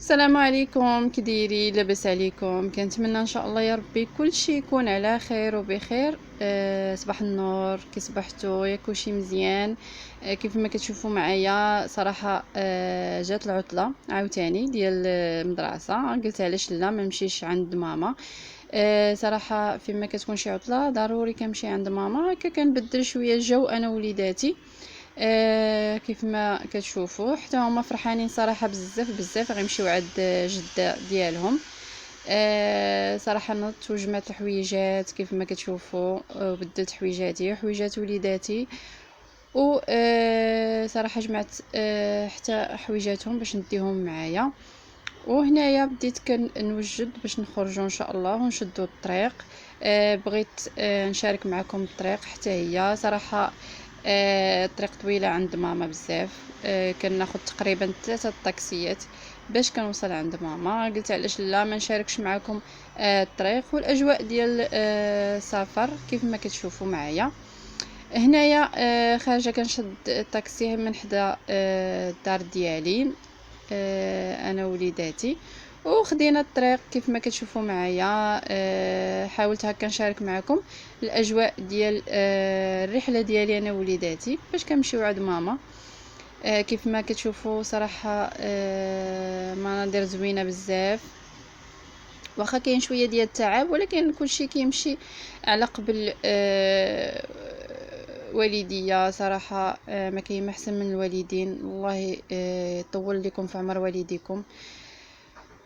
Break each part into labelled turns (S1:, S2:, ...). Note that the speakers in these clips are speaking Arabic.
S1: السلام عليكم، كي لاباس عليكم؟ كنتمنى ان شاء الله يا ربي كلشي يكون على خير وبخير. صباح النور، كي صبحتوا يا كلشي مزيان. كيف ما كتشوفوا معايا صراحه جات العطله عاوتاني ديال المدرسه، قلت علاش لا ما نمشيش عند ماما. صراحه فيما كتكون شي عطله ضروري كنمشي عند ماما، هكا كنبدل شويه الجو انا وليداتي. كيف ما كتشوفوا حتى هما فرحانين صراحه بزاف بزاف غيمشيو عند جده ديالهم. صراحه نضت وجمعت الحويجات كيف ما كتشوفوا، وبدلت حويجاتي وحويجات وليداتي، و صراحه جمعت حتى حويجاتهم باش نديهم معايا. وهنايا بديت كنوجد باش نخرجوا ان شاء الله ونشدوا الطريق. بغيت نشارك معكم الطريق حتى هي صراحه. الطريق طويله عند ماما بزاف. كناخد تقريبا 3 طاكسيات باش كنوصل عند ماما. قلت علاش لا ما نشاركش معكم الطريق والاجواء ديال السفر كيف ما كتشوفوا معايا. هنايا خارجه كنشد الطاكسي من حدا الدار ديالي، انا وليداتي، وخدينا الطريق كيف ما كتشوفوا معايا. حاولت هكا نشارك معكم الاجواء ديال الرحله ديالي انا وليداتي باش كنمشيو عند ماما. كيف ما كتشوفوا صراحه مناظر زوينه بزاف، واخا كاين شويه ديال التعب ولكن كلشي كيمشي على قبل. والديا صراحه ما كاين احسن من الوالدين، الله يطول لكم في عمر والديكم،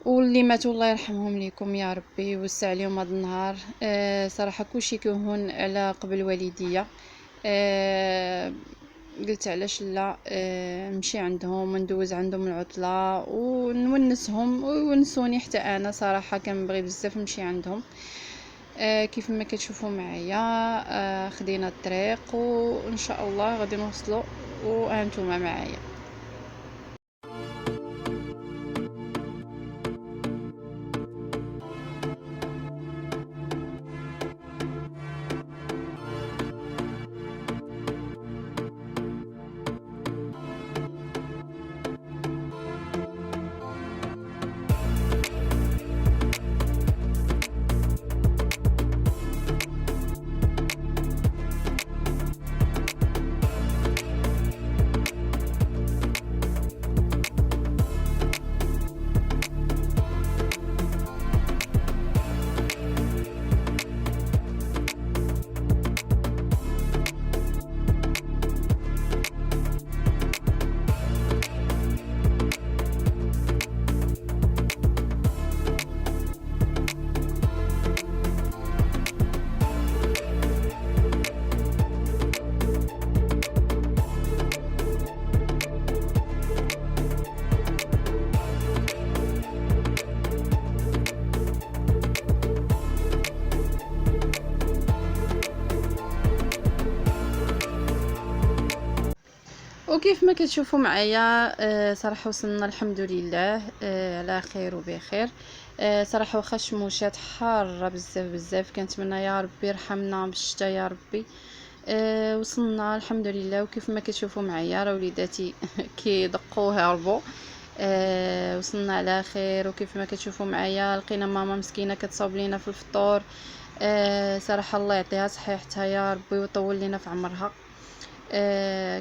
S1: واللي ماتوا الله يرحمهم ليكم يا ربي ويوسع عليهم هذا النهار. صراحه كلشي كيهون على قبل والديا. قلت علاش لا نمشي عندهم وندوز عندهم العطله ونونسهم ويونسوني حتى انا. صراحه كنبغي بزاف نمشي عندهم. كيف ما كتشوفوا معايا خدينا الطريق وان شاء الله غادي نوصلوا وانتم معايا. وكيف ما كتشوفوا معايا صراحه وصلنا الحمد لله على خير وبخير. صراحه واخا الشموشات حاره بزاف بزاف، كنتمنى يا ربي يرحمنا بالشتا يا ربي. وصلنا الحمد لله، وكيف ما كتشوفوا معايا راه وليداتي كيدقوا هربوا. وصلنا على خير، وكيف ما كتشوفوا معايا لقينا ماما مسكينه كتصاوب لينا في الفطور. صراحه الله يعطيها صحيحتها يا ربي ويطول لينا في عمرها.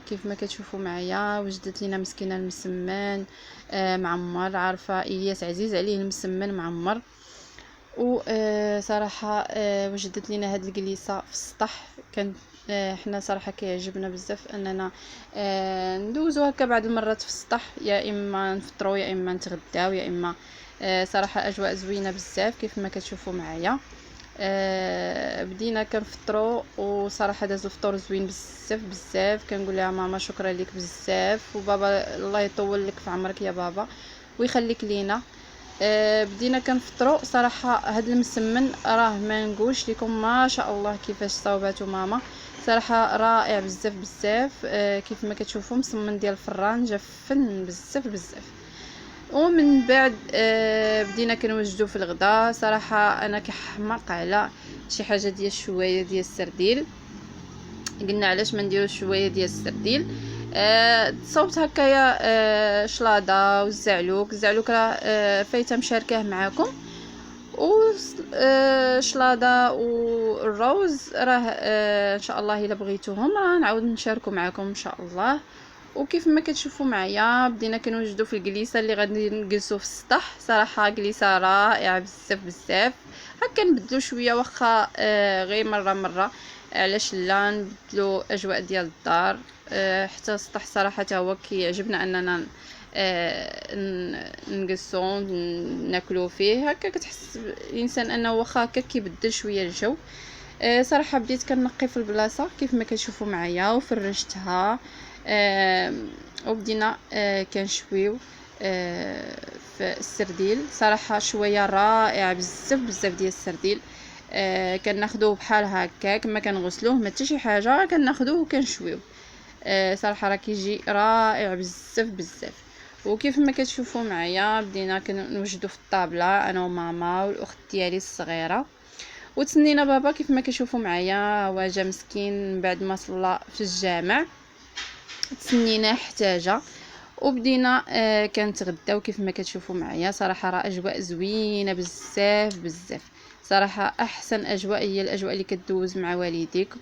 S1: كيف ما كتشوفوا معايا وجدت لينا مسكينه المسمن معمر، عارفه الياس عزيز عليه المسمن معمر. وصراحه وجدت لينا هاد الجليسه في السطح. كان حنا صراحه كيعجبنا بزاف اننا ندوزو هكا بعض المرات في السطح، يا اما نفطروا يا اما نتغداو يا اما صراحه اجواء زوينه بزاف كيف ما كتشوفوا معايا. بدينا كنفطروا وصراحه داز الفطور زوين بزاف بزاف. كنقول لها ماما شكرا لك بزاف، وبابا الله يطول لك في عمرك يا بابا ويخليك لينا. بدينا كنفطروا صراحه هاد المسمن راه ما نقولش لكم ما شاء الله كيفاش صاوباتو ماما، صراحه رائع بزاف بزاف. كيف ما كتشوفوا مسمن ديال الفران جافن بزاف بزاف. ومن بعد بدينا كنوجدوا في الغداء. صراحه انا كحماق على شي حاجه ديال الشوايه ديال السرديل. قلنا علاش ما نديروش شويه ديال السرديل. صوبت هكايا شلاضه والزعلوك راه فايته مشاركاه معاكم، و شلاضه والروز راه ان شاء الله الا بغيتوهم راه نعاود نشاركو معكم ان شاء الله. وكيف ما كتشوفوا معايا بدينا كنوجدوا في الجليسه اللي غادي نجلسوا في السطح. صراحه جليسه رائعه بزاف بزاف. هكا نبدلوا شويه واخا غير مره علاش لا نبدلوا اجواء ديال الدار. حتى السطح صراحه تا هو كيعجبنا اننا نجلسوا ناكلوا فيه. هكا كتحس الانسان انه واخا هكا كيبدل شويه الجو. صراحه بديت كنقي في البلاصه كيف ما كتشوفوا معايا وفرشتها. وبدينا كنشويو في السرديل. صراحه شويه رائعه بزاف ديال السرديل. كناخذوه بحال هكاك ما كنغسلوه ما حتى شي حاجه، كناخذوه وكنشويو. صراحه راه كيجي رائع بزاف. وكيف ما كتشوفوا معايا بدينا كنوجدوا في الطابله انا وماما والاخت ديالي الصغيره، وتسنينا بابا كيف ما كتشوفوا معايا هو جا مسكين بعد ما صلى في الجامع، تسنيناه حتى جا وبدينا كنتغداو كيف ما كتشوفوا معايا. صراحه راه اجواء زوينه بزاف. صراحه احسن اجواء هي الاجواء اللي كدوز مع والديك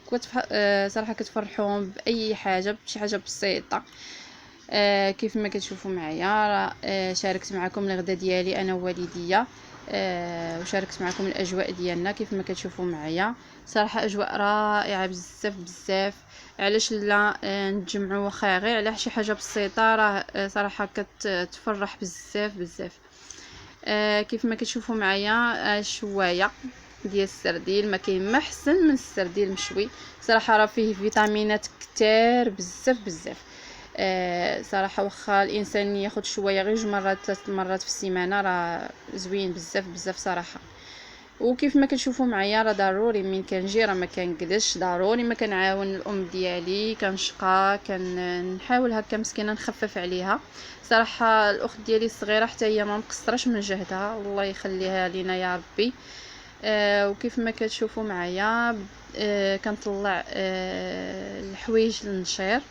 S1: صراحه كتفرحوهم باي حاجه بشي حاجه بسيطه. كيف ما كتشوفوا معايا راه شاركت معكم الغدا ديالي انا ووالديا. وشاركت معكم الاجواء ديالنا كيف ما كتشوفوا معايا. صراحه اجواء رائعه بزاف. علاش لا نتجمعوا واخا غير على شي حاجه بسيطه راه صراحه كتفرح بزاف. كيف ما كتشوفوا معايا شوايه ديال السرديل ما كاين ما احسن من السرديل مشوي. صراحه راه فيه فيتامينات كتير بزاف. صراحه واخا الانسان ياخذ شويه غير 2 مرات 3 مرات في السيمانه راه زوين بزاف صراحه. وكيف ما كتشوفوا معايا راه ضروري من كنجي راه ما كنجلسش، ضروري ما كنعاون الام ديالي كنشقى كنحاول هكا مسكينه نخفف عليها. صراحه الاخت ديالي الصغيره حتى هي ما مقصراش من جهدها، الله يخليها لينا يا ربي. وكيف ما كتشوفوا معايا كنطلع الحوايج للنشير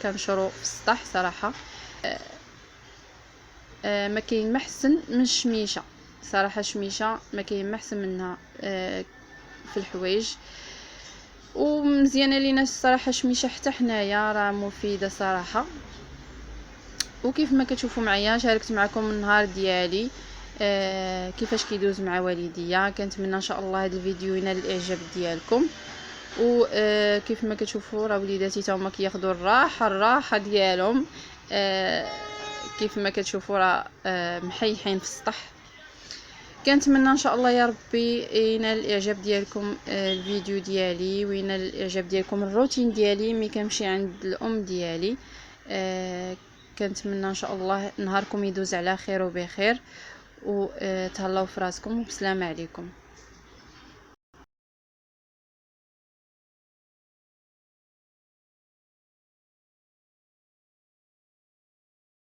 S1: كنشرو في السطح. صراحه ما كاين ما احسن من الشميشه. صراحه شميشه ما كاين ما احسن منها في الحوايج، ومزيانه لينا الصراحه شميشه حتى حنايا راه مفيده صراحه. وكيف ما كتشوفوا معايا شاركت معكم النهار ديالي كيفاش كيدوز مع والديا. كنتمنى ان شاء الله هذا الفيديو ينال الاعجاب ديالكم. وكيف ما كتشوفوا راه وليداتي تا هما كياخذوا الراحه ديالهم. كيف ما كتشوفوا راه محيحين في السطح. كنتمنى ان شاء الله يا ربي ينال الاعجاب ديالكم الفيديو ديالي، وينال الاعجاب ديالكم الروتين ديالي ملي كنمشي عند الام ديالي. كنتمنى ان شاء الله نهاركم يدوز على خير وبخير، وتهلاو في راسكم وبسلامه عليكم.